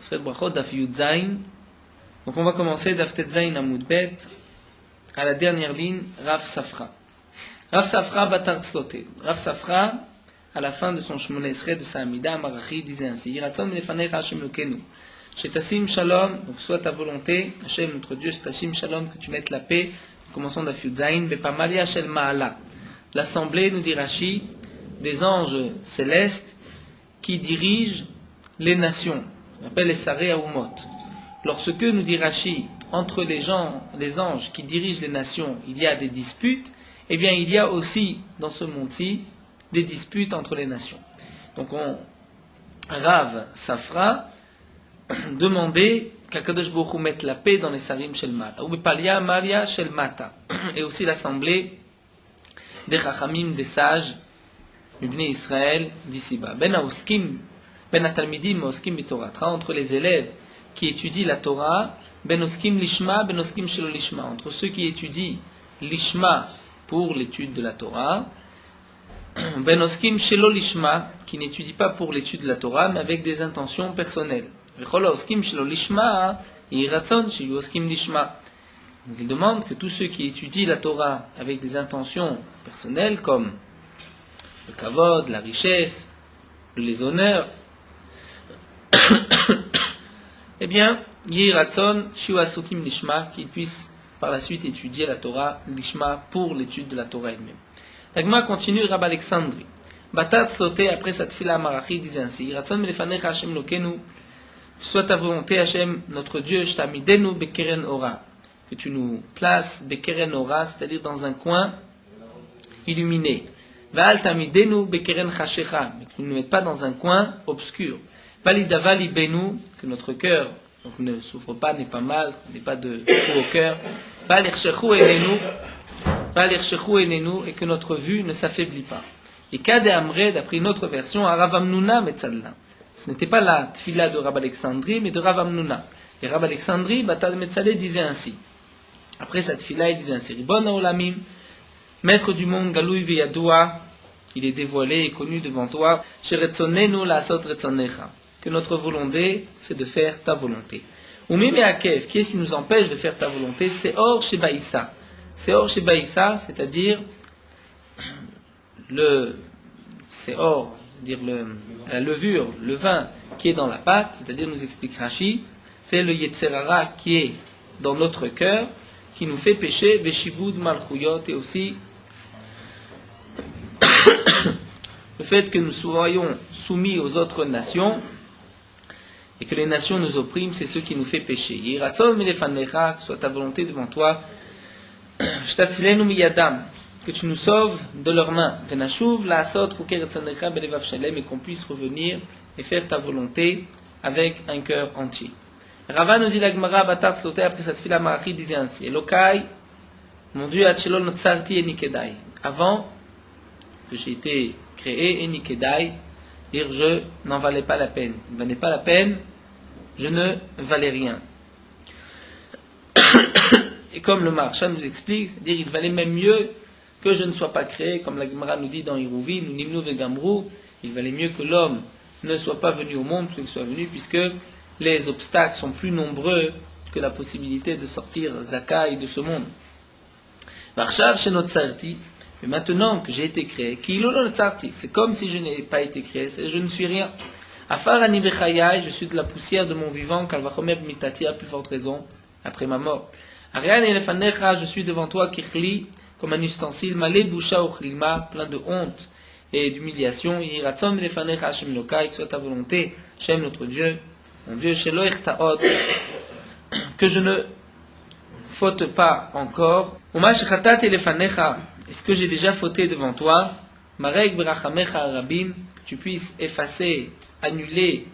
Sfet Brachot, Daf Yud Zayin. Donc on va commencer Daf Tet Zayin Amud Bet, à la dernière ligne, Rav Safra. Rav Safra Batar Tzlote. Rav Safra, à la fin de son Shmona Esrei de sa Amida Marachi, disait ainsi: Yiratzon Milefanecha Hashem Lokenu. Shetasim Shalom, donc soit ta volonté, Hashem notre Dieu, Shetasim Shalom, que tu mettes la paix. Commençons Daf Yud Zayin, Bepamalia Shel Ma'ala. L'assemblée, nous dit Rashi, des anges célestes qui dirigent les nations. On appelle les Saré Aoumot. Lorsque, nous dit Rashi, entre les anges qui dirigent les nations, il y a des disputes, eh bien il y a aussi, dans ce monde-ci, des disputes entre les nations. Donc Rav Safra demandait qu'Akadosh Baruch Hu mette la paix dans les Sarim Shel Mata, ou Bepalia Maria Shel Mata, et aussi l'assemblée des Chachamim, des sages, Ibn Israël, d'ici-bas. Ben Atalmidim Oskim B'Torah, entre les élèves qui étudient la Torah, Ben Oskim Lishma, Ben Oskim Shelo Lishma, entre ceux qui étudient Lishma pour l'étude de la Torah, Ben Oskim Shelo Lishma, qui n'étudie pas pour l'étude de la Torah, mais avec des intentions personnelles. V'chol Oskim Shelo Lishma, Yiratzon Sheyu Oskim Lishma. Donc il demande que tous ceux qui étudient la Torah avec des intentions personnelles, comme le kavod, la richesse, les honneurs, eh bien, Yiratzon Sheyu Asukim Lishma, qu'ils puissent par la suite étudier la Torah, Lishma, pour l'étude de la Torah elle-même. L'Agma continue, Rabbi Alexandri. Batat Tzlote, après cette fila Marachi, disait ainsi: Yiratzon Milefanecha Hashem Lokenu, soit ta volonté, Hashem, notre Dieu, Shtamidenu Bekeren Ora, que tu nous places Bekeren Ora, c'est-à-dire dans un coin illuminé. Va'al Tamidenu Bekeren Chashecha, mais que tu ne nous mettes pas dans un coin obscur. Validavali Benu, que notre cœur donc ne souffre pas, n'est pas mal, n'est pas de trou au cœur. Valirchechu Enenu, et que notre vue ne s'affaiblit pas. Et Kade Amre, d'après une autre version, à Rav Amnuna Metzallah. Ce n'était pas la tfila de Rav Alexandri, mais de Rav Amnuna. Et Rav Alexandri, Batal Metzaleh, disait ainsi. Après cette tfila, il disait ainsi: Ribon Haolamim, maître du monde, Galoui Veyadoua, il est dévoilé et connu devant toi. Sheretzonenu la'asot retzonecha, que notre volonté, c'est de faire ta volonté. Oumim et Akev, qui est-ce qui nous empêche de faire ta volonté? C'est Or Shebaïssa. C'est Or Shebaïssa, c'est-à-dire la levure, le vin qui est dans la pâte, c'est-à-dire, nous explique Rashi, c'est le Yetzerara qui est dans notre cœur, qui nous fait pécher, Veshibud Malchuyot, et aussi le fait que nous soyons soumis aux autres nations et que les nations nous oppriment, c'est ce qui nous fait pécher. Yiratzon milefanecha, que soit ta volonté devant toi, shtatzilenu miyadam, que tu nous sauves de leurs mains, venashuv la'asot chukei retzonecha belevav shalem, et qu'on puisse revenir et faire ta volonté avec un cœur entier. Rava nous dit la Gemara Batar Tzlote, après cette fila Marachi, disait ainsi: Elokai, mon Dieu, Atchelo notzarti enikedai, avant que j'ai été créé, enikedai, dire je n'en valais pas la peine. Il ne valait pas la peine, je ne valais rien. Et comme le Maharsha nous explique, c'est-à-dire il valait même mieux que je ne sois pas créé, comme la Gemara nous dit dans Hiruvin, ou Nimnu Vegamru, il valait mieux que l'homme ne soit pas venu au monde plutôt qu'il soit venu, puisque les obstacles sont plus nombreux que la possibilité de sortir Zakai de ce monde. Varshav Shenotsarti, mais maintenant que j'ai été créé, c'est comme si je n'ai pas été créé, je ne suis rien. Afar ani bechayai, je suis de la poussière de mon vivant, kalvachomer mitati, à plus forte raison, après ma mort. Arian elefanecha, je suis devant toi, kichli, comme un ustensile, malé boucha uchlima, plein de honte et d'humiliation. Yiratzon elefanecha Hashem Lokai, que soit ta volonté, Hashem notre Dieu, mon Dieu, shelo echtaot, que je ne faute pas encore. Uma shechatat elefanecha, est-ce que j'ai déjà fauté devant toi? Marek berachamecha rabim, que tu puisses effacer, annuler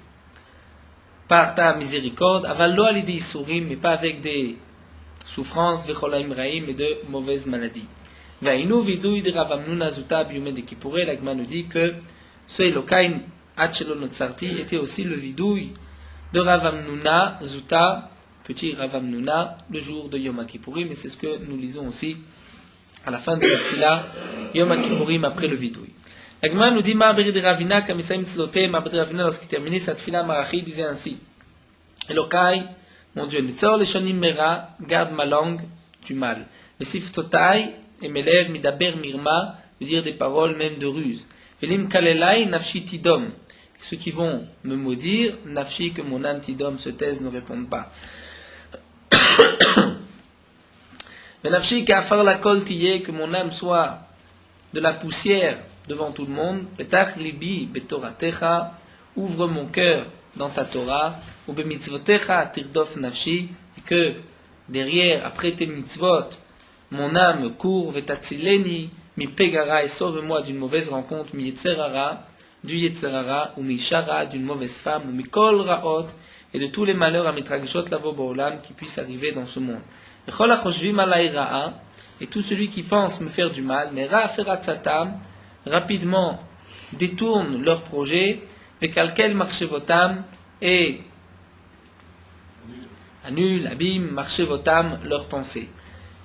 par ta miséricorde. Aval lo alidi isurim, mais pas avec des souffrances, vecholaim raim, et de mauvaises maladies. Vainu vidui de Rav Amnuna zuta biyume de Kippouré, l'Agma nous dit que ce Elokain Atchelo Notsarti était aussi le vidouille de Rav Amnuna zuta, petit Rav Amnuna, le jour de Yom Kippourim, et c'est ce que nous lisons aussi à la fin de cette fila, Yom Kippourim après le vidouille. L'Agma nous dit, Ma'abri de Ravina, Kamisaim Tzlote, Ma'abri de Ravina, lorsqu'il terminait cette fila Marachi, disait ainsi: Elokai, mon Dieu, Netzor leshonim mera, garde ma langue du mal. Vesiftotai, et mes lèvres, midaber mirma, de dire des paroles même de ruse. Velim kalelai, nafshi tidom. Ceux qui vont me maudire, nafshi, que mon âme tidom se taise, ne répondent pas. Venafshi kafar la kol tiye, que mon âme soit de la poussière devant tout le monde. Petach libi betoratecha, ouvre mon cœur dans ta Torah. Ou bemitzvotecha tirdof nafshi, et que derrière, après tes mitzvot, mon âme court. Vetatzileni mi pegara, et sauve-moi d'une mauvaise rencontre. Mi yetzerara, du yetzerara, ou mi shara, d'une mauvaise femme. Ou mi kol raot, et de tous les malheurs à mitragshot lavo ba'olam qui puissent arriver dans ce monde. Et tout celui qui pense me faire du mal, mais ra'aferatzatam, rapidement détourne leur projet, vekalkel marchevotam, et annule, abîme, marchevotam, leur pensée.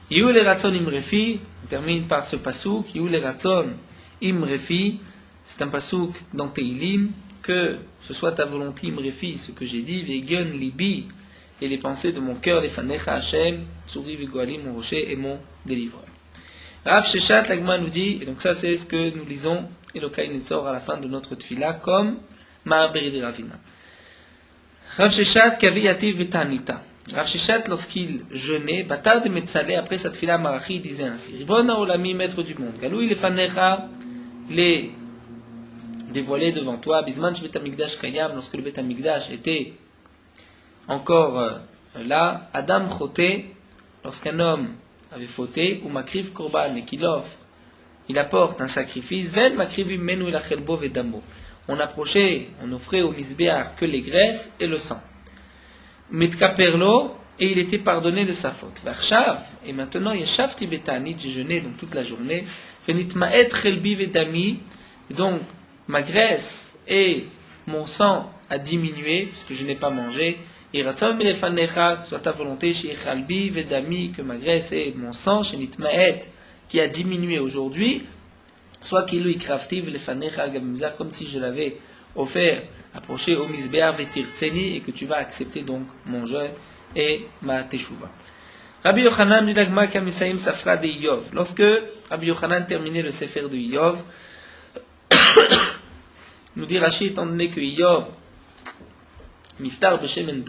Yihu le ratson imrefi, on termine par ce pasouk, Yihu le ratson imrefi, c'est un pasouk dans Teilim, que ce soit ta volonté imrefi, ce que j'ai dit, vegion libi, et les pensées de mon cœur, les fanecha Hashem, Tsuri Vigoali, mon rocher et mon délivreur. Rav Sheshat, l'Agma nous dit, et donc ça c'est ce que nous lisons, Elokai Netzor à la fin de notre tefila, comme Ma'aberi de Ravina. Rav Sheshat, Kavi Yativ Vetanita. Rav Sheshat, lorsqu'il jeûnait, Batar de Metzaleh, après sa tefila Marachi, il disait ainsi, Ribona Olami, maître du monde, Galou il est fanecha, les dévoilés devant toi, Bisman Shvet Amigdash Kayam, lorsque le Bet Amigdash était encore là, Adam Choté, lorsqu'un homme avait fauté, ou Makriv Korban, et qu'il offre, il apporte un sacrifice, Ven Makrivim Menu Ilachelbo Vedamo. On approchait, on offrait au Misbéar que les graisses et le sang. Mitkaperlo, et il était pardonné de sa faute. Varshav, et maintenant, Yeshav Tibetani, j'ai jeûné donc toute la journée, Venitmaet Chelbi Vedami, donc ma graisse et mon sang a diminué, puisque je n'ai pas mangé. Et Ratzon milefanecha, soit ta volonté, chez Chalbi, Vedami, que ma graisse et mon sang, chez Nitmaet, qui a diminué aujourd'hui, soit qu'il lui craftive lefanecha gamimza, comme si je l'avais offert, approché au misbéar vetirtseni, et que tu vas accepter donc mon jeûne et ma teshuva. Rabbi Yochanan nidagma kamisaim safra de Iyov. Lorsque Rabbi Yochanan terminait le sefer de Iyov, nous dit Rashi, étant donné que Iyov, Miftar Beshem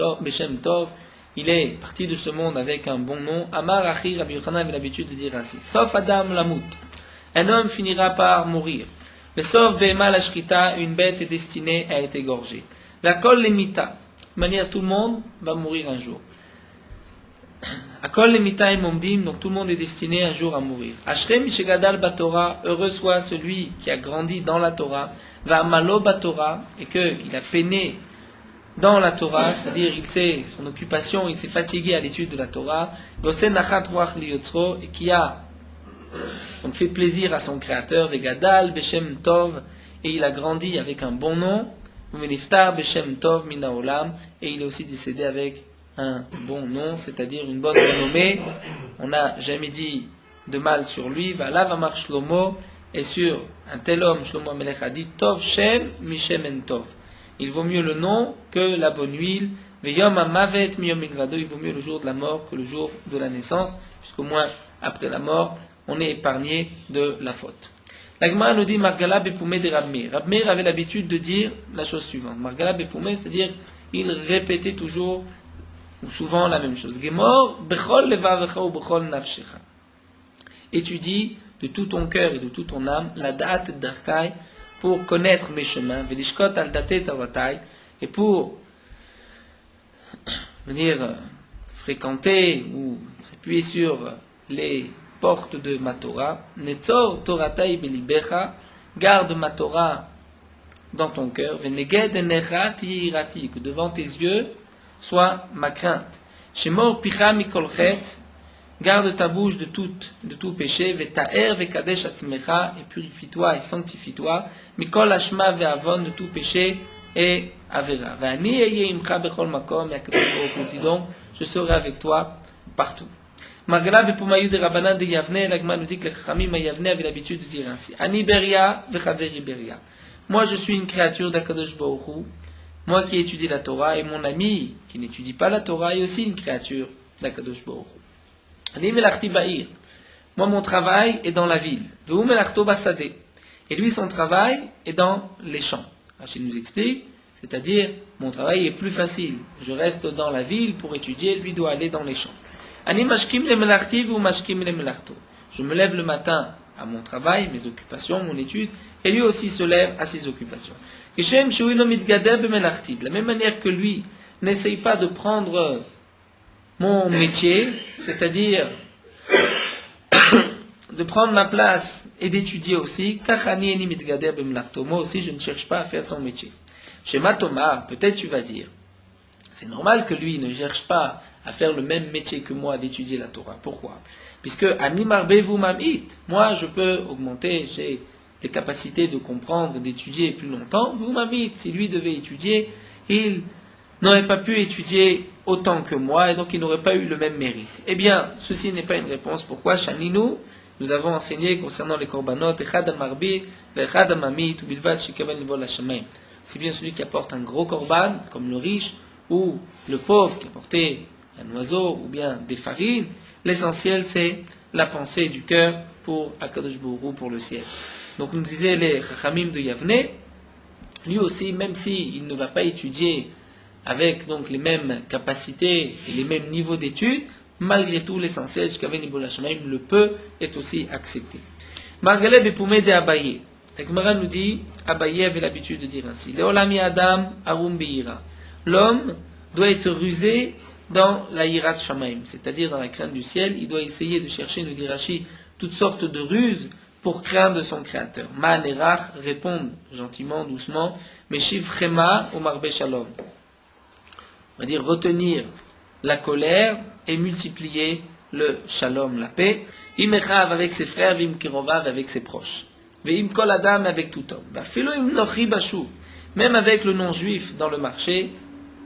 Tov, il est parti de ce monde avec un bon nom. Amar Achi, Rabbi Yochanan avait l'habitude de dire ainsi, sauf Adam Lamut, un homme finira par mourir. Mais sauf Behema la Shrita, une bête est destinée à être égorgée. La Kol Lemita, de manière tout le monde va mourir un jour. Akol Lemita et Momdim, donc tout le monde est destiné un jour à mourir. Ashrem Mishegadal Batora, heureux soit celui qui a grandi dans la Torah, va Amalo Batora, et qu'il a peiné dans la Torah, c'est-à-dire il sait son occupation, il s'est fatigué à l'étude de la Torah, et qui a donc fait plaisir à son créateur, Vegadal Beshem Tov, et il a grandi avec un bon nom, Veniftar Beshem Tov Minaolam, et il est aussi décédé avec un bon nom, c'est-à-dire une bonne renommée. On n'a jamais dit de mal sur lui. Valav Amar Shlomo, et sur un tel homme, Shlomo Amelech a dit Tov Shem Mishem En Tov. Il vaut mieux le nom que la bonne huile. Veyom Amavet Miyom Milvado, il vaut mieux le jour de la mort que le jour de la naissance, puisqu'au moins après la mort, on est épargné de la faute. L'Agma nous dit Margala Bepoumé de Rabmeir. Rabmeir avait l'habitude de dire la chose suivante. Margala Bepoumé, c'est-à-dire il répétait toujours ou souvent la même chose. Gemor Bechol Levavecha ou Bechol Nafshecha. Étudie de tout ton cœur et de toute ton âme la date d'Arkai pour connaître mes chemins, Velishkot al Datet Tavatai, et pour venir fréquenter ou s'appuyer sur les portes de ma Torah. Netzor Toratai Belibecha, garde ma Torah dans ton cœur. Veneged Enecha Tiyirati, que devant tes yeux soit ma crainte. Shemor Picha Mikolchet, garde ta bouche de tout péché. Vetaer Vekadesh Atzmecha, et purifie-toi et sanctifie-toi. Mikol Hashma Ve'avon, de tout péché et Avera. Ve'ani Eye Imcha Bechol Makom, et Akadosh Baruch Hu, donc je serai avec toi partout. Margala Bepumayu de Rabbanan de Yavne, l'Agma nous dit que les Chachamim à Yavne avaient l'habitude de dire ainsi. Ani Beria Vechaveri Beria. Moi je suis une créature d'Akadosh Baruch Hu, moi qui étudie la Torah, et mon ami qui n'étudie pas la Torah est aussi une créature d'Akadosh Baruch Hu. Ani melachti ba'ir. Moi, mon travail est dans la ville. Ve'hu melachto basadeh. Et lui, son travail est dans les champs. Rachid nous explique, c'est-à-dire, mon travail est plus facile. Je reste dans la ville pour étudier, lui doit aller dans les champs. Ani mashkim le melachti ve'hu mashkim le melachto. Je me lève le matin à mon travail, mes occupations, mon étude, et lui aussi se lève à ses occupations. De la même manière que lui n'essaye pas de prendre mon métier, c'est-à-dire de prendre ma place et d'étudier aussi, moi aussi je ne cherche pas à faire son métier. Chez Thomas, peut-être tu vas dire, c'est normal que lui ne cherche pas à faire le même métier que moi d'étudier la Torah. Pourquoi? Puisque moi je peux augmenter, j'ai les capacités de comprendre, d'étudier plus longtemps. Vous m'amite, si lui devait étudier, il n'aurait pas pu étudier autant que moi et donc il n'aurait pas eu le même mérite. Eh bien, ceci n'est pas une réponse. Pourquoi? Shaninu, nous avons enseigné concernant les korbanot, c'est bien celui qui apporte un gros korban, comme le riche, ou le pauvre qui apportait un oiseau, ou bien des farines. L'essentiel, c'est la pensée du cœur pour Akadosh Baruch Hu, pour le ciel. Donc nous disaient les Chachamim de Yavne, lui aussi, même s'il ne va pas étudier avec donc les mêmes capacités et les mêmes niveaux d'études, malgré tout l'essentiel, le peu est aussi accepté. Margaleb et Poumé de Abaye. La Gemara nous dit, Abaye avait l'habitude de dire ainsi, Leolami Adam Arum Beira. L'homme doit être rusé dans la Yirat Shamaim, c'est-à-dire dans la crainte du ciel. Il doit essayer de chercher, nous dit Rashi, toutes sortes de ruses pour craindre son créateur. Ma'an et Rach répondent gentiment, doucement, Meshiv Chema ou Marbe Shalom. On va dire retenir la colère et multiplier le Shalom, la paix. Im Echav avec ses frères, Vim Kirovav avec ses proches. Veim Kol Adam avec tout homme. Vafilo im Nochi Bashu, même avec le non-juif dans le marché,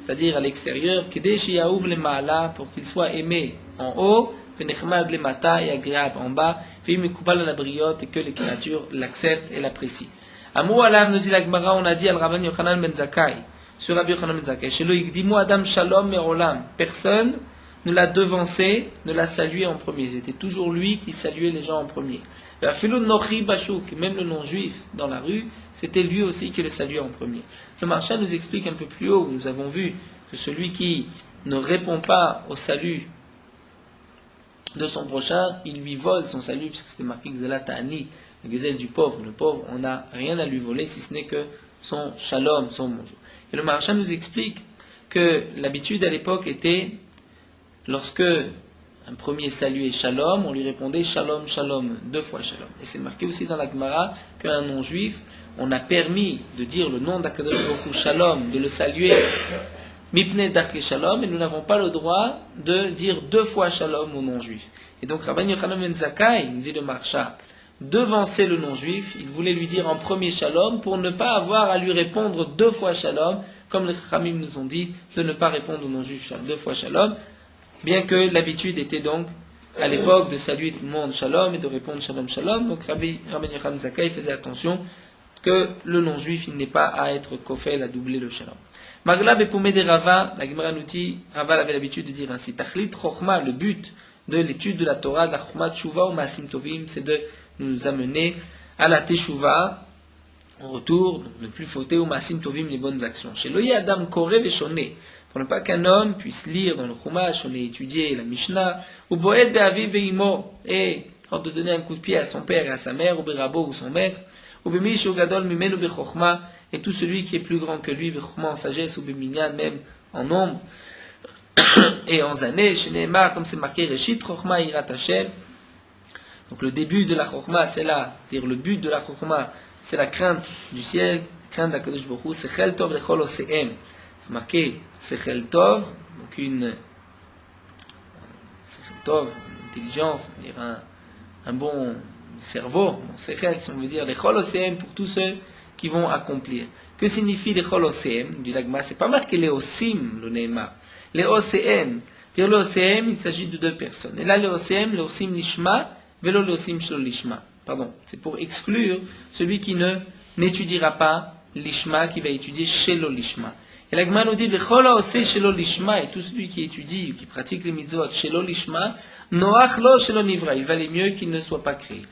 c'est-à-dire à l'extérieur, Kedesh Yaouv le Ma'ala, pour qu'il soit aimé en haut, Venechmad le Mata et agréable en bas, Vim Ekubal la briote et que les créatures l'acceptent et l'apprécient. Amou Alav nous dit la Gemara, on a dit al Rabban Yochanan ben Zakkai, sur Rabbi Yochanan ben Zakkai, Shelo Yigdimu Adam Shalom Me'olam, personne ne l'a devancé, ne l'a salué en premier. C'était toujours lui qui saluait les gens en premier. Même le non-juif dans la rue, c'était lui aussi qui le saluait en premier. Le Maharsha nous explique un peu plus haut, nous avons vu que celui qui ne répond pas au salut de son prochain, il lui vole son salut, puisque c'était marqué Gzela Ta'ani, la gazelle du pauvre. Le pauvre, on n'a rien à lui voler, si ce n'est que son shalom, son bonjour. Et le Maharsha nous explique que l'habitude à l'époque était, lorsque un premier salut est shalom, on lui répondait shalom, shalom, 2 fois shalom. Et c'est marqué aussi dans la Gemara qu'un non-juif, on a permis de dire le nom d'Akadosh Baruch Hu shalom, de le saluer mipnei darke shalom, et nous n'avons pas le droit de dire 2 fois shalom au non-juif. Et donc Rabban Yochanan ben Zakkai, nous dit le Maharsha, devancer le non-juif, il voulait lui dire en premier shalom pour ne pas avoir à lui répondre 2 fois shalom, comme les Chachamim nous ont dit de ne pas répondre au non-juif 2 fois shalom. Bien que l'habitude était donc, à l'époque, de saluer tout le monde shalom et de répondre shalom shalom, donc Rabban Yochanan Zakkai faisait attention que le non-juif, il n'est pas à être kofel, à doubler le shalom. Maglab et Poumé de Rava, la Gemara nous dit, Rava avait l'habitude de dire ainsi, Tachlit Chochma, le but de l'étude de la Torah, la Chochma Tshuva ou Maasim Tovim, c'est de nous amener à la Teshuva, en retour, ne plus fauter ou Maasim Tovim, les bonnes actions. Chez Loye Adam Korev et Shoné, pour ne pas qu'un homme puisse lire dans le Chumash, on ait étudié la Mishnah, ou Boed Be'avi Be'imo, et quand de donner un coup de pied à son père et à sa mère, ou Berabo ou son maître, ou Bemish ou Gadol Mimenu Bechochma, et tout celui qui est plus grand que lui, Bechochma en sagesse, ou Beminyan, même en nombre, et en années, chez Neymar, comme c'est marqué, Reshit Chochma Irat Hashem. Donc le début de la Chochma, c'est là, c'est-à-dire le but de la Chochma, c'est la crainte du ciel, la crainte d'Akadosh Baruch Hu, Sechel Tov Lechol Oseem. C'est marqué Sechel Tov, donc une Sechel Tov, une intelligence, un bon cerveau, Sechel, si on veut dire, Lechol Oseem pour tous ceux qui vont accomplir. Que signifie Lechol Oseem du Lagma? C'est pas marqué les Osim, le Neymar. Les Oseem, dire le Oseem, il s'agit de 2 personnes. Et là, les Oseem, le Osim Lishma, Velo le Osim Shlo Lishma. Pardon, c'est pour exclure celui qui n'étudiera pas Lishma, qui va étudier Shelo Lishma. Et la Gemara nous dit, V'chol ha'oseh shelo lishma, et tout celui qui étudie, qui pratique les mitzvot, shelo lishma, noach lo shelo nivra, il valait mieux qu'il ne soit pas créé.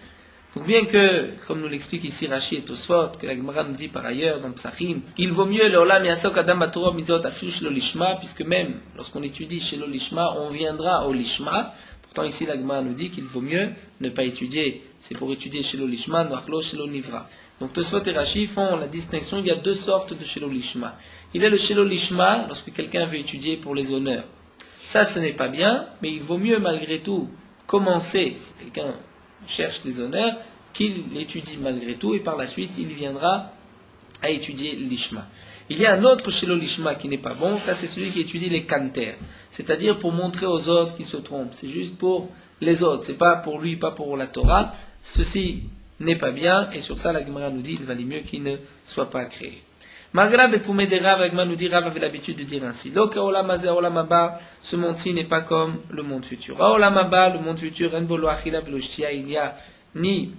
Donc bien que, comme nous l'explique ici Rashi et Tosfot, que la Gemara nous dit par ailleurs dans Psachim, il vaut mieux l'olam yasok adam batorah mitzvot afil shelo lishma, puisque même lorsqu'on étudie shelo lishma, on viendra au lishma. Pourtant ici la Gemara nous dit qu'il vaut mieux ne pas étudier, c'est pour étudier shelo lishma, noach lo shelo nivra. Donc Tosfot et Rashi font la distinction, il y a deux sortes de shelo lishma. Il est le shelo lishma lorsque quelqu'un veut étudier pour les honneurs. Ça ce n'est pas bien, mais il vaut mieux malgré tout commencer, si quelqu'un cherche les honneurs, qu'il étudie malgré tout, et par la suite il viendra à étudier l'ishma. Il y a un autre shelo lishma qui n'est pas bon, ça c'est celui qui étudie les kanter, c'est-à-dire pour montrer aux autres qu'ils se trompent, c'est juste pour les autres, c'est pas pour lui, pas pour la Torah. Ceci n'est pas bien, et sur ça la Gemara nous dit qu'il valait mieux qu'il ne soit pas créé. Magrab et Poumé des Rav, la Gemara nous dit, Rav avait l'habitude de dire ainsi, Loka olam hazeh olam haba, ce monde-ci n'est pas comme le monde futur. Olam haba, le monde futur, en bolo achila velo shtia, il n'y a ni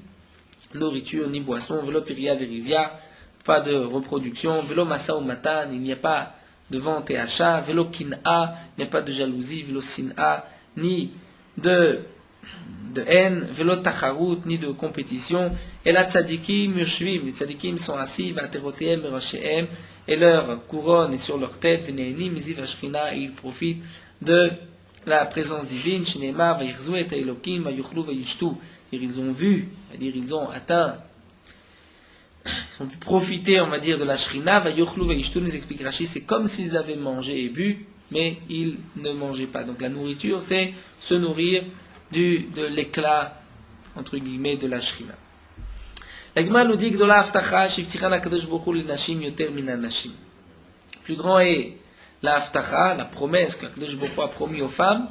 nourriture, ni boisson, velo piria verivia, pas de reproduction, velo masa ou matan, il n'y a pas de vente et achat, velo kin'a, il n'y a pas de jalousie, velo sin'a, ni de haine, velo tacharut, ni de compétition, et la tzadikim yushvim, les tzadikim sont assis, vateroteem merosheem, et leur couronne est sur leur tête, veneini miziv ashkina, et ils profitent de la présence divine, shinema, vayirzu et elokim, vayuchlu vayishtu, ils ont vu, c'est-à-dire ils ont atteint, ils ont pu profiter, on va dire, de la shrina, vayuchlu vayishtu, nous explique Rashi, c'est comme s'ils avaient mangé et bu, mais ils ne mangeaient pas. Donc la nourriture, c'est se nourrir de l'éclat, entre guillemets, de la shrina. La Gemara nous dit que dans la haftacha, shiftiran hakadosh baruch hu linashim yoter min hanashim. Plus grand est la haftacha, la promesse que hakadosh baruch hu a promis aux femmes,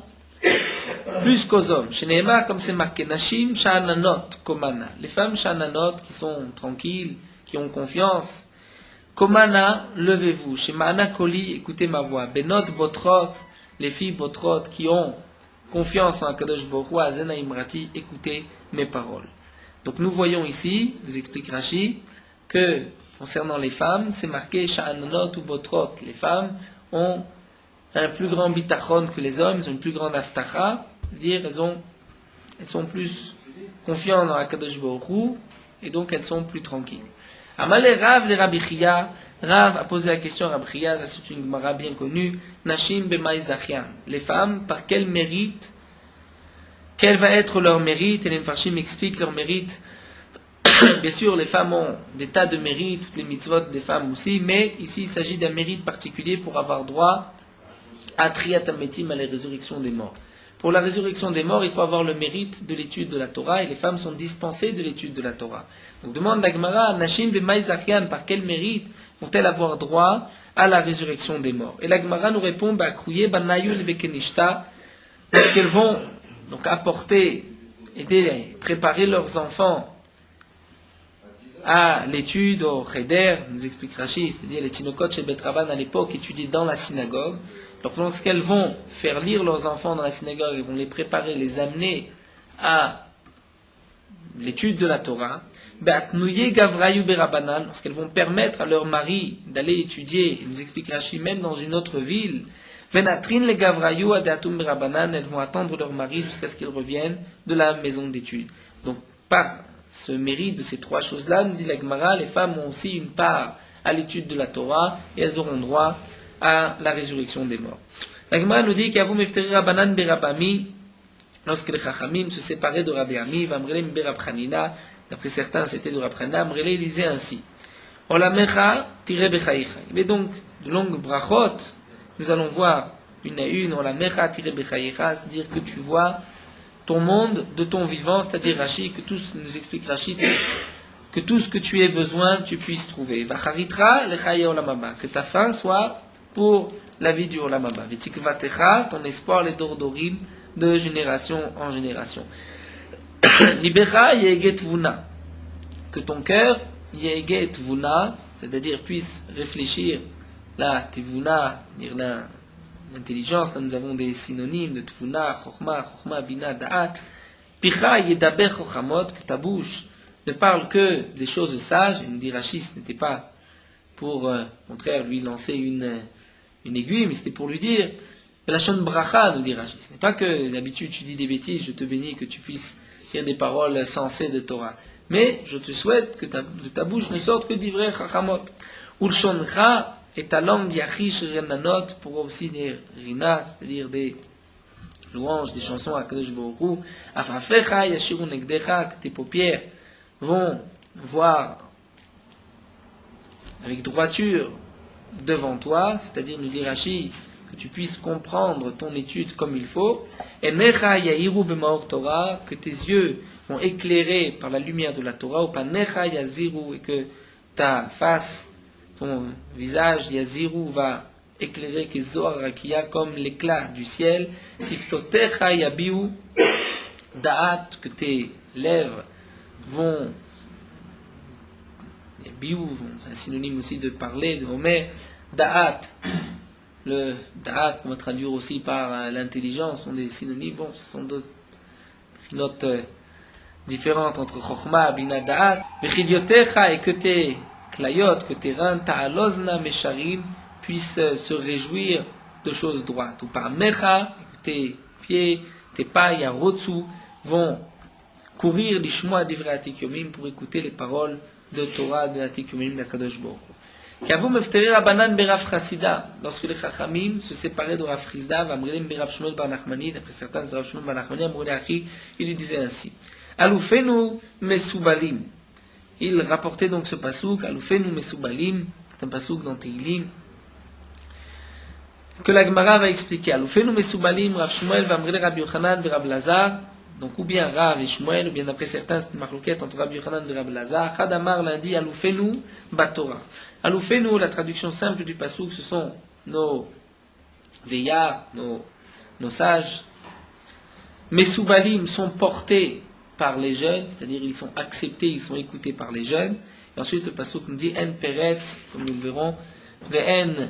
plus qu'aux hommes. Chez Nehemar, comme c'est marqué, nashim sha'ananot komana. Les femmes sha'ananot qui sont tranquilles, qui ont confiance. Komana, levez-vous. Chez Ma'ana Koli, écoutez ma voix. Benot botrot, les filles botrot qui ont confiance en Akadosh Baruch Hu, Azena Imrati, écoutez mes paroles. Donc nous voyons ici, nous explique Rashi, que concernant les femmes, c'est marqué Sha'ananot ou botrot. Les femmes ont un plus grand bitachon que les hommes, ils ont une plus grande aftacha, c'est-à-dire elles sont plus confiantes dans Akadosh Baruch Hu, et donc elles sont plus tranquilles. Amalé Rav le Rabbi Chia, Rav a posé la question à Rabbi Chia, ça c'est une Gemara bien connue, Nashim b'mai zachian, les femmes, par quel mérite, quel va être leur mérite, et les Mfarshim expliquent leur mérite. Bien sûr, les femmes ont des tas de mérites, toutes les mitzvot des femmes aussi, mais ici il s'agit d'un mérite particulier pour avoir droit à Triyat HaMetim, à la résurrection des morts. Pour la résurrection des morts, il faut avoir le mérite de l'étude de la Torah, et les femmes sont dispensées de l'étude de la Torah. Donc demande la Gemara, Nashim b'mai zachian, par quel mérite vont-elles avoir droit à la résurrection des morts? Et la Gemara nous répond, Bakrouye banayul bekenishta, parce qu'elles vont donc apporter, aider, préparer leurs enfants à l'étude au cheder, nous explique Rashi, c'est-à-dire les tinokot chez Betraban à l'époque étudiés dans la synagogue. Donc lorsqu'elles vont faire lire leurs enfants dans la synagogue, elles vont les préparer, les amener à l'étude de la Torah. Lorsqu'elles vont permettre à leur mari d'aller étudier, il nous explique Rashi, même dans une autre ville, elles vont attendre leur mari jusqu'à ce qu'ils reviennent de la maison d'études. Donc par ce mérite de ces trois choses-là, nous dit la Gemara, les femmes ont aussi une part à l'étude de la Torah et elles auront droit à la résurrection des morts. La Gemara nous dit qu'Avou Mefteri Rabanan Berabami, lorsque les Chachamim se séparaient de Rabbi Ami, Vamrelem Berab Chanina, d'après certains c'était de Rabbi Chanina, Amrele disait ainsi, Olamecha tire bechaïcha. Il est donc de longues brachot, nous allons voir une à une, Olamecha tire bechaïcha, c'est-à-dire que tu vois ton monde de ton vivant, c'est-à-dire Rashi, que tout nous explique Rashi, que tout ce que tu aies besoin, tu puisses trouver. Vacharitra lechaye olamaba, que ta fin soit pour la vie du olamaba. Vetikvatecha, ton espoir les dordorim de génération en génération. Libecha yeget vuna, que ton cœur yeget vuna, c'est-à-dire puisse réfléchir la tivuna, dire l'intelligence, là nous avons des synonymes de tvuna, chokhma, bina, da'at. Picha yedaber chochamot, que ta bouche ne parle que des choses sages. Et nous dit Rashi, ce n'était pas pour, au contraire, lui lancer une une aiguille, mais c'était pour lui dire la shon bracha, nous dit Rashi. Ce n'est pas que d'habitude tu dis des bêtises, je te bénis, que tu puisses dire des paroles sensées de Torah. Mais je te souhaite que de ta bouche ne sorte que d'ivrei chachamot. Ulshoncha, et ta langue yachish renanot, pour aussi des rina, c'est-à-dire des louanges, des chansons à Kadosh Baruch Hu. Afrafecha yashirun negdecha, que tes paupières vont voir avec droiture devant toi, c'est-à-dire nous dit Rashi, que tu puisses comprendre ton étude comme il faut. Et necha yahiru b'maor Torah, que tes yeux vont éclairer par la lumière de la Torah, ou pas necha yaziru, et que ta face, ton visage yaziru va éclairer que zohar rakia comme l'éclat du ciel. Siftotecha yabiu da'at, que tes lèvres vont biou, c'est un synonyme aussi de parler, de Homer. Da'at, le da'at qu'on va traduire aussi par l'intelligence, sont des synonymes, bon, ce sont d'autres notes différentes entre Chochma, Bina, Da'at. Vechiliotecha, et que tes clayot, que tes reins, ta'alozna, mesharim, puissent se réjouir de choses droites. Ou par Mecha, que tes pieds, tes pas, Yarotsu, vont courir l'ishmoa divrei Atik-Yomim pour écouter les paroles de Torah de Atik-Yomim d'Akadosh Baruch Hu. Kavu mefteri Rabbanan berav Chasida, lorsque les Chachamim se séparaient de Rav Chasida, vamrilim berav Shmuel bar Nachmani, d'après certains de Rav Shmuel bar Nachmani, amrulé Achi, il lui disait ainsi: Alufenu mesubalim. Il rapportait donc ce pasouk, Alufenu mesubalim, c'est un pasouk dans Tehillim, que la Gemara va expliquer. Alufenu mesubalim, Rav Shmuel vamrilim Rabbi Yochanan berav Lazar. Donc, ou bien Rav et Shmuel, ou bien d'après certains, c'est une marloquette entre Rabbi Yochanan et Rabbi Lazar. Chadamar lundi, Aloufenu, Batora. Aloufenu, la traduction simple du pasouk, ce sont nos veillards, nos sages. Mesoubalim sont portés par les jeunes, c'est-à-dire ils sont acceptés, ils sont écoutés par les jeunes. Et ensuite, le pasouk nous dit En Peretz, comme nous le verrons, Ve'en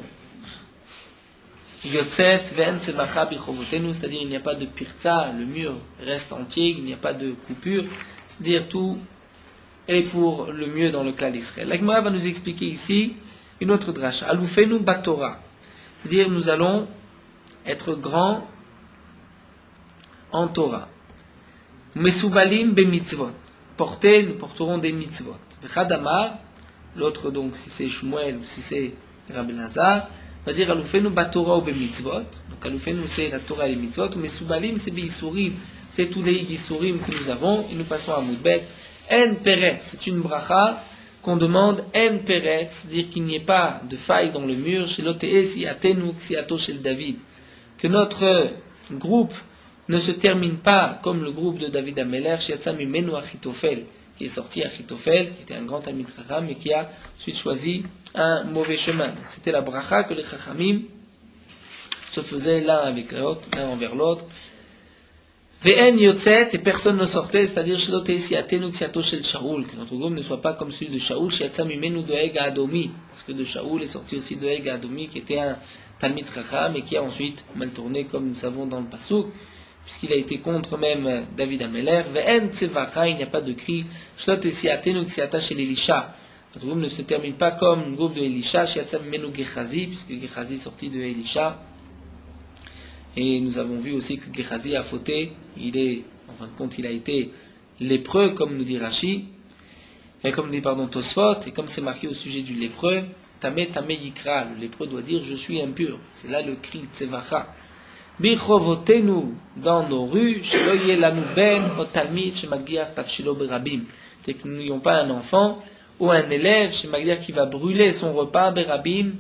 Yotzet, Ve'en Sevacha Bichovotenu, c'est-à-dire il n'y a pas de pirza, le mur reste entier, il n'y a pas de coupure, c'est-à-dire tout est pour le mieux dans le clan d'Israël. La Gemara va nous expliquer ici une autre dracha. Aloufenu Batora, c'est-à-dire nous allons être grands en Torah. Mesoubalim be mitzvot, nous porterons des mitzvot. Vechadamar, l'autre donc si c'est Shmuel ou si c'est Rabbi Lazar, on va dire Aloufenu Batora ou Bemitzvot. Donc Aloufenu c'est la Torah et les mitzvot. Mais Soubalim c'est Beisourim. C'est tous les Beisourim que nous avons. Et nous passons à Moudbet. En Peret, c'est une bracha qu'on demande En Peret, c'est-à-dire qu'il n'y ait pas de faille dans le mur. Chez l'Ote'e si Atenu Ksiato chez David. Que notre groupe ne se termine pas comme le groupe de David Ameler, Shiatzam Imenu Achitofel, qui est sorti Achitofel, qui était un grand ami de Chacham, et qui a ensuite choisi un mauvais chemin. Donc, c'était la bracha que les Chachamim se faisaient l'un avec l'autre, l'un envers l'autre. Ve'en yotzet, et personne ne sortait, c'est-à-dire shel Shaoul, que notre groupe ne soit pas comme celui de Shaoul, shiatzam imenu doeg Adomi, parce que de Shaoul est sorti aussi doeg Adomi, qui était un Talmid Chacham, et qui a ensuite mal tourné, comme nous savons dans le Passouk, puisqu'il a été contre même David Ameler. Ve'en tsevacha, il n'y a pas de cri, shlot esiatenu ksiata shel Elisha. Notre groupe ne se termine pas comme le groupe de Elisha, shiatzam imenu Gechazi, puisque Gechazi est sorti de Elisha. Et nous avons vu aussi que Gehazi a fauté, en fin de compte, il a été lépreux, comme nous dit Rashi, et comme nous dit, Tosfot, et comme c'est marqué au sujet du lépreux, Tamé Yikra, le lépreux doit dire, je suis impur. C'est là le cri Tsevacha. Bichovotenu, dans nos rues, Sheloye lanu ben, otalmid, shemagiar tafshilo berabim. C'est que nous n'ayons pas un enfant, ou un élève, shemagiar, qui va brûler son repas, berabim,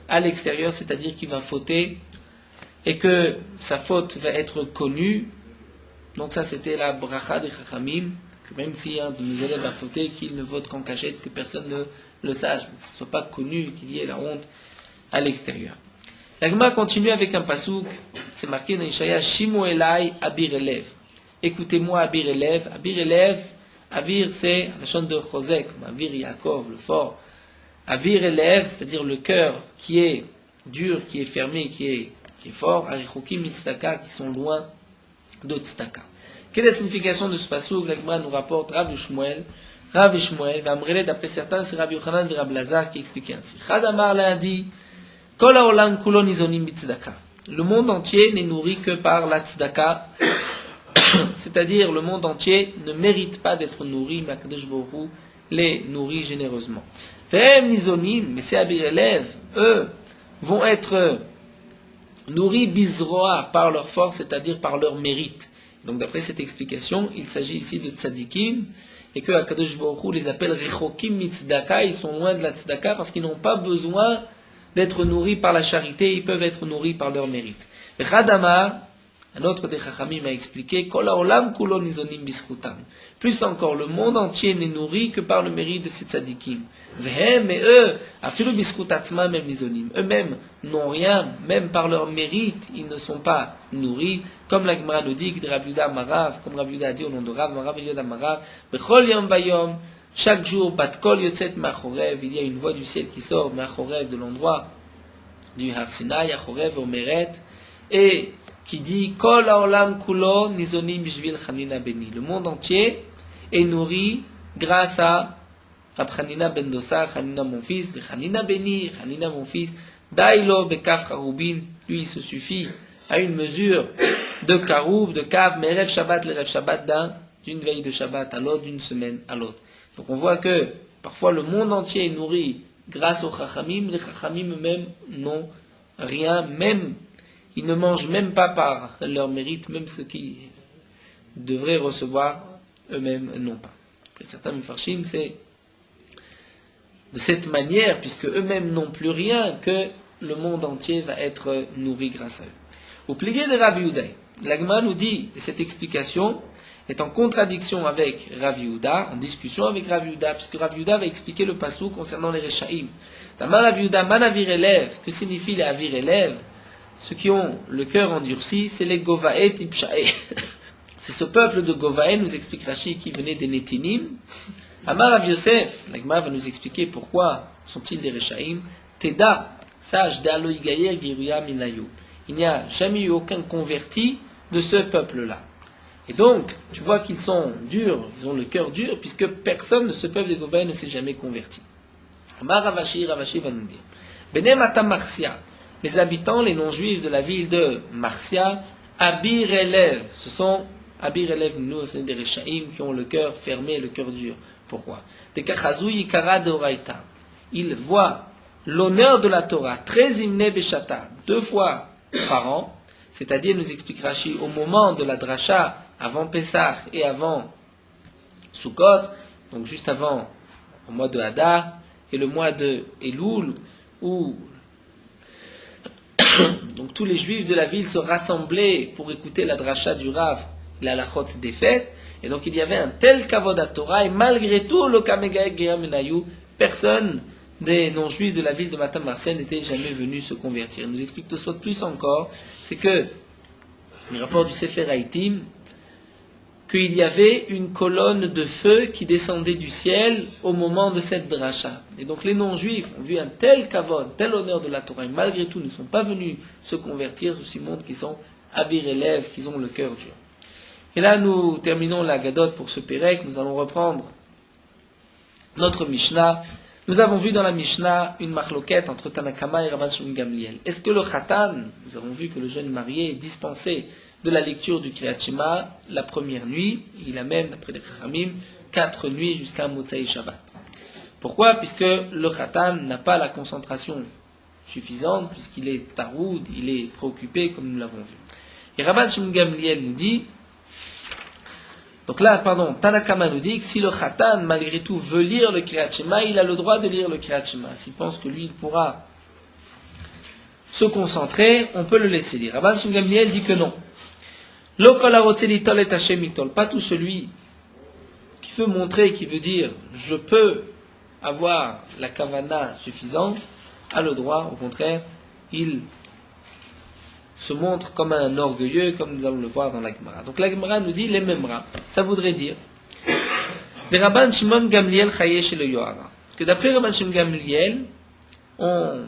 à l'extérieur, c'est-à-dire qui va fauter, et que sa faute va être connue. Donc ça c'était la bracha des Chachamim, que même si un de nos élèves a fauté, qu'il ne vote qu'en cachette, que personne ne le sache, que ce ne soit pas connu, qu'il y ait la honte à l'extérieur. La Gemara continue avec un pasouk, c'est marqué dans Ishaya, Shimu Elai Abir Elev. Écoutez-moi Abir Elev. Abir Elev, Abir c'est la chante de Chosek, comme Abir Yaakov, le fort. Abir Elev, c'est-à-dire le cœur qui est dur, qui est fermé, qui est fort, Arichokim Mitztaka, qui sont loin de Tztaka. Quelle est la signification de ce passage? La Gemara nous rapporte Rav Shmuel, Vamrele, d'après certains, c'est Rabbi Yochanan et Rabbi Lazar qui expliquent ainsi. Chadamar l'a dit, Kol haolam kulo nizonim bitzedaka. Le monde entier n'est nourri que par la tzedaka, c'est-à-dire le monde entier ne mérite pas d'être nourri, mais Akadosh Baruch Hu les nourrit généreusement. Vehem nizonim, mais ces Abir élèves, eux, vont être nourris bizroa par leur force, c'est-à-dire par leur mérite. Donc d'après cette explication, il s'agit ici de tzadikim, et que Akadosh Baruch Hu les appelle rechokim mitzedaka, ils sont loin de la tzedaka parce qu'ils n'ont pas besoin d'être nourris par la charité, ils peuvent être nourris par leur mérite. Chadama, un autre des Chachamim a expliqué, Kol haolam kulo nizonim bischutam. Plus encore, le monde entier n'est nourri que par le mérite de ces tzadikim. Vehem, et eux, afilu bischut atzma même nizonim. Eux-mêmes n'ont rien, même par leur mérite, ils ne sont pas nourris. Comme la Gemara nous dit, Rav Yuda Marav, comme Rav Yuda a dit au nom de Rav, Marav Yuda Marav, Bechol yom bayom, chaque jour, bat kol yotzet ma'achorev, il y a une voix du ciel qui sort, ma'achorev, de l'endroit du Har Sinai, achorev, omeret, et qui dit, Kol haolam kulo nizonim bishvil chanina beni. Le monde entier est nourri grâce à Chanina ben Dosa, Chanina mon fils, Chanina beni, Chanina mon fils, Dailo bekaf charubin, lui il se suffit à une mesure de karoub, de kaf, mais Erev Shabbat, l'Erev Shabbat d'une veille de Shabbat à l'autre, d'une semaine à l'autre. Donc on voit que parfois le monde entier est nourri grâce aux Chachamim, les Chachamim eux-mêmes n'ont rien, même, ils ne mangent même pas par leur mérite, même ceux qui devraient recevoir, eux-mêmes n'ont pas. Après certains Mefarshim, c'est de cette manière, puisque eux-mêmes n'ont plus rien, que le monde entier va être nourri grâce à eux. Au plié de Rav Yehuda, la Gemara nous dit que cette explication est en contradiction avec Rav Yehuda, en discussion avec Rav Yehuda, puisque Rav Yehuda va expliquer le passou concernant les Rechaïm. Tamar Rav Yehuda, man avir élève, que signifie les avir élèves? Ceux qui ont le cœur endurci, c'est les Govaet Ipshae. C'est ce peuple de Govaet, nous explique Rashi, qui venait des Netinim. Amar Rav Yosef, la Gemara va nous expliquer pourquoi sont-ils des Rechaïm. Teda, sage d'Alo Igayer Giruya Minayu. Il n'y a jamais eu aucun converti de ce peuple-là. Et donc, tu vois qu'ils sont durs, ils ont le cœur dur, puisque personne de ce peuple de Govaet ne s'est jamais converti. Amar Ravashi va nous dire. Bene Matam Marcia, les habitants, les non-juifs de la ville de Marcia, Abir élève, ce sont Abir élève, nous, c'est des Rechaïm qui ont le cœur fermé, le cœur dur. Pourquoi? Des Kachazou Yikara de Oraita. Ils voient l'honneur de la Torah, très imné Beshata, 2 fois par an, c'est-à-dire, nous explique Rashi, au moment de la dracha, avant Pessah et avant Sukkot, donc juste avant le mois de Hadar et le mois de Elul, où donc tous les juifs de la ville se rassemblaient pour écouter la dracha du Rav, la halachot des fêtes, et donc il y avait un tel kavod à Torah, et malgré tout, le kamegaek geyamenayou, personne des non-juifs de la ville de Matam Marseille n'était jamais venu se convertir. Il nous explique tout ça de plus encore, c'est que, le rapport du Sefer Haïtim, qu'il y avait une colonne de feu qui descendait du ciel au moment de cette dracha. Et donc les non-juifs ont vu un tel kavod, tel honneur de la Torah, et malgré tout ne sont pas venus se convertir, ceci montre qu'ils sont avir élèves, qu'ils ont le cœur dur. Et là nous terminons la Gadot pour ce Pérec, nous allons reprendre notre Mishnah. Nous avons vu dans la Mishnah une marloquette entre Tanakama et Rabban Shimon Gamliel. Est-ce que le Khatan, nous avons vu que le jeune marié est dispensé de la lecture du Kriyat Shema la première nuit, il a même, d'après les Chachamim, 4 nuits jusqu'à Motzei Shabbat. Pourquoi? Puisque le Khatan n'a pas la concentration suffisante, puisqu'il est taroud, il est préoccupé, comme nous l'avons vu. Et Rabban Shimon Gamliel nous dit, donc là, Tanakama nous dit que si le Khatan, malgré tout, veut lire le Kriyat Shema, il a le droit de lire le Kriyat Shema. S'il pense que lui, il pourra se concentrer, on peut le laisser lire. Rabban Shimon Gamliel dit que non. Pas tout celui qui veut montrer, qui veut dire je peux avoir la kavana suffisante, a le droit, au contraire, il se montre comme un orgueilleux, comme nous allons le voir dans la Gemara. Donc la Gemara nous dit les memra, ça voudrait dire les Rabban Shimon Gamliel chaye chez le Yohara, que d'après Rabban Shimon Gamliel, on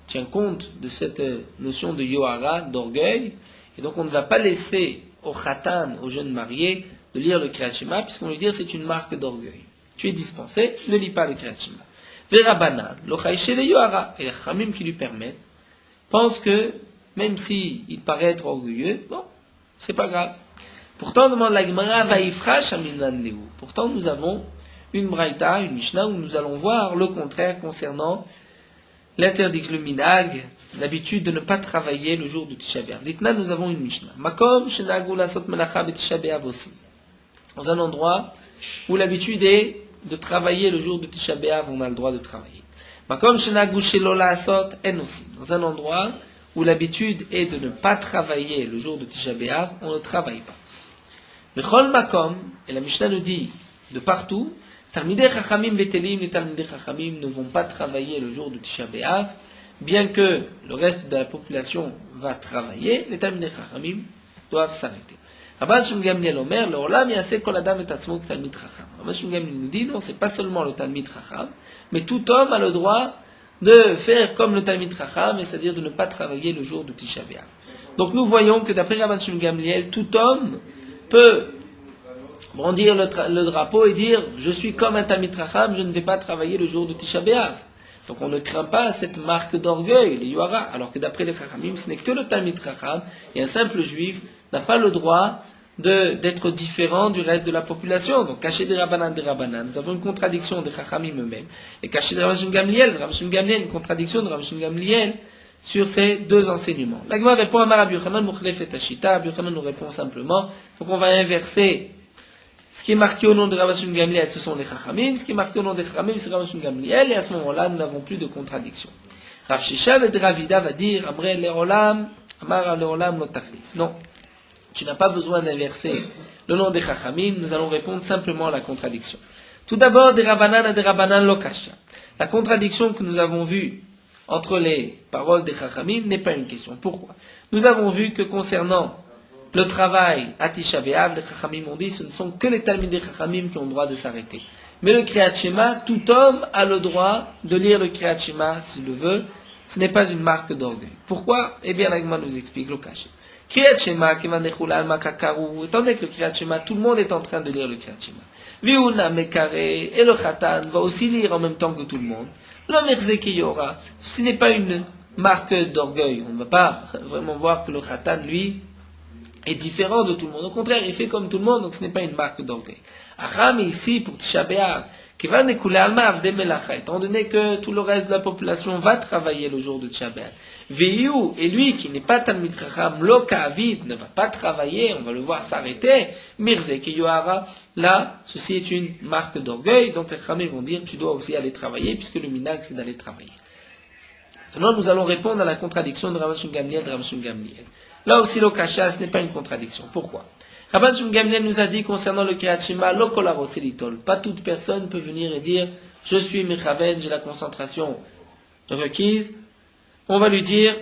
tient compte de cette notion de Yohara, d'orgueil, et donc on ne va pas laisser au Khatan, au jeune marié, de lire le Kriyat Shema, puisqu'on lui dit c'est une marque d'orgueil. Tu es dispensé, ne lis pas le Kriyat Shema. Verabanan, lo chaye chez le Yohara, et les Chamim qui lui permettent pense que, même s'il paraît être orgueilleux, bon, c'est pas grave. Pourtant, demande la Gemara, Vaifra Shaminan Lehu. Pourtant, nous avons une Braïta, une Mishnah, où nous allons voir le contraire concernant l'interdiction, le minag, l'habitude de ne pas travailler le jour du Tisha B'Av. Dites-moi, nous avons une Mishnah. Makom shenagu lasot melacha b'Tisha B'Av aussi. Dans un endroit où l'habitude est de travailler le jour du Tisha B'Av, on a le droit de travailler. Makom shenagu shelo lasot en aussi. Dans un endroit où l'habitude est de ne pas travailler le jour du Tisha B'Av, on ne travaille pas. Bechol makom, et la Mishnah nous dit de partout, Talmidei Chachamim betelim, les Talmidei Chachamim ne vont pas travailler le jour du Tisha B'Av, bien que le reste de la population va travailler, les Talmidei Chachamim doivent s'arrêter. Rabban Shimon Gamliel Omer, le Olam yaseh kol adam et atzmo Talmid Chacham. Rabban Shimon Gamliel nous dit, non, c'est pas seulement le Talmid Chacham, mais tout homme a le droit de faire comme le Talmid Chacham, c'est-à-dire de ne pas travailler le jour du Tisha B'Av. Donc nous voyons que d'après Rabban Shimon Gamliel, tout homme peut brandir le drapeau et dire « Je suis comme un Talmid Chacham, je ne vais pas travailler le jour du Tisha B'Av ». Donc on ne craint pas cette marque d'orgueil, les Yohara, alors que d'après les Chachamim, ce n'est que le Talmid Chacham, et un simple juif n'a pas le droit d'être différent du reste de la population. Donc caché des Rabbanan, nous avons une contradiction des Chachamim eux-mêmes. Et caché des Rabban Shimon Gamliel, une contradiction de Rabban Shimon Gamliel sur ces deux enseignements. La Gemara répond à Rabbi Yochanan Mukhlef et Ashita. Rabbi Yochanan nous répond simplement. Donc on va inverser. Ce qui est marqué au nom de Rabban Shimon Gamliel, ce sont les Chachamim. Ce qui est marqué au nom des Chachamim, c'est Rabban Shimon Gamliel. Et à ce moment-là, nous n'avons plus de contradiction. Rav Shishav et Ravida va dire Amre le'olam, Amar le'olam lo tachlif. Non, tu n'as pas besoin d'inverser le nom des Chachamim. Nous allons répondre simplement à la contradiction. Tout d'abord, des Rabbanan et des Rabbanan lo kasha. La contradiction que nous avons vue entre les paroles des Chachamim n'est pas une question. Pourquoi? Nous avons vu que concernant le travail à Tisha B'Av, les Chachamim ont dit, ce ne sont que les Talmidei Chachamim qui ont le droit de s'arrêter. Mais le Kriyat Shema, tout homme a le droit de lire le Kriyat Shema s'il le veut. Ce n'est pas une marque d'orgueil. Pourquoi? Eh bien, l'Agma nous explique le caché. Kriyat Shema, Kevan Nechula Alma Kakaru, étant donné que le Kriyat Shema, tout le monde est en train de lire le Kriyat Shema. Viuna Mekare, et le Khatan va aussi lire en même temps que tout le monde. L'Amerze Kiyora, ce n'est pas une marque d'orgueil. On ne va pas vraiment voir que le Khatan, lui, est différent de tout le monde. Au contraire, il fait comme tout le monde, donc ce n'est pas une marque d'orgueil. Acham ici, pour Tisha B'Av, étant donné que tout le reste de la population va travailler le jour de Tisha B'Av. Veiu, et lui, qui n'est pas Talmid Chacham, lo ka'avid, ne va pas travailler, on va le voir s'arrêter. Mirze Kiyohara, là, ceci est une marque d'orgueil, donc les Chachamim vont dire, tu dois aussi aller travailler, puisque le minag, c'est d'aller travailler. Maintenant, nous allons répondre à la contradiction de Rabban Shimon Gamliel et de Rabban Shimon Gamliel. Là aussi, le kasha, ce n'est pas une contradiction. Pourquoi? Rabban Shimon Gamliel nous a dit concernant le Kriyat Shema, lo kol harotze litol. Pas toute personne peut venir et dire, je suis mechaven, j'ai la concentration requise. On va lui dire,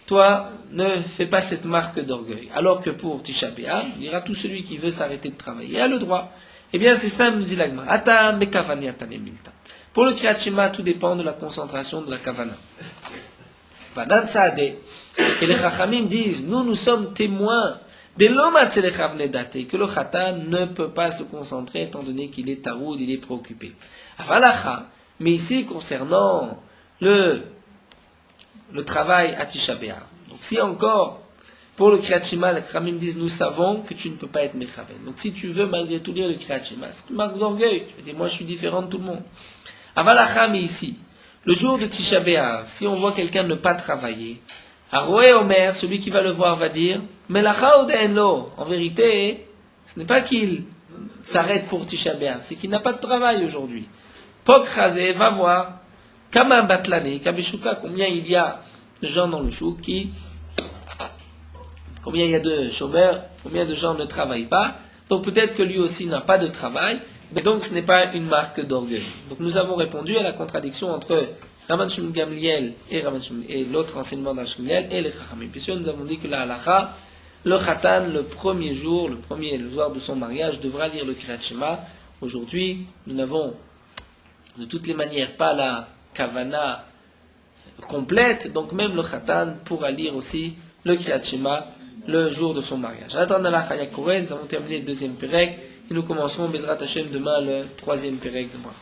toi, ne fais pas cette marque d'orgueil. Alors que pour Tisha B'Av, il dira tout celui qui veut s'arrêter de travailler a le droit. Eh bien, c'est simple, nous dit l'Agma. Ata mekavani atane milta. Pour le Kriyat Shema, tout dépend de la concentration de la kavana. Vadan Saadeh. Et les Chachamim disent, nous sommes témoins des lomatzelechavnedate, que le Khatan ne peut pas se concentrer étant donné qu'il est taroud, il est préoccupé. Avalacha, mais ici concernant le travail à Tisha B'Av. Donc si encore, pour le Kriyat Shema, les Chachamim disent, nous savons que tu ne peux pas être mechaven. Donc si tu veux malgré tout lire le Kriyat Shema, c'est une marque d'orgueil. Tu dis, moi je suis différent de tout le monde. Avalacha, mais ici, le jour de Tisha B'Av, si on voit quelqu'un ne pas travailler, Aroé Omer, celui qui va le voir, va dire, Melacha Odenlo, en vérité, ce n'est pas qu'il s'arrête pour Tisha B'Av, c'est qu'il n'a pas de travail aujourd'hui. Pok Chazé va voir, Kama Batlane, Kabeshuka, combien il y a de gens dans le chouk combien il y a de chômeurs, combien de gens ne travaillent pas, donc peut-être que lui aussi n'a pas de travail, mais donc ce n'est pas une marque d'orgueil. Donc nous avons répondu à la contradiction entre Rabban Shimon Gamliel et l'autre enseignement d'Rabban Shimon Gamliel et les Chachamim. Puisque nous avons dit que la halacha, le Khatan, le premier jour, le soir de son mariage, devra lire le Kriyat Shema. Aujourd'hui, nous n'avons de toutes les manières pas la kavana complète, donc même le Khatan pourra lire aussi le Kriyat Shema le jour de son mariage. En attendant la Chaya Korel, nous avons terminé le deuxième Pérec et nous commencerons Bezrat Hashem demain le troisième Pérec de mois.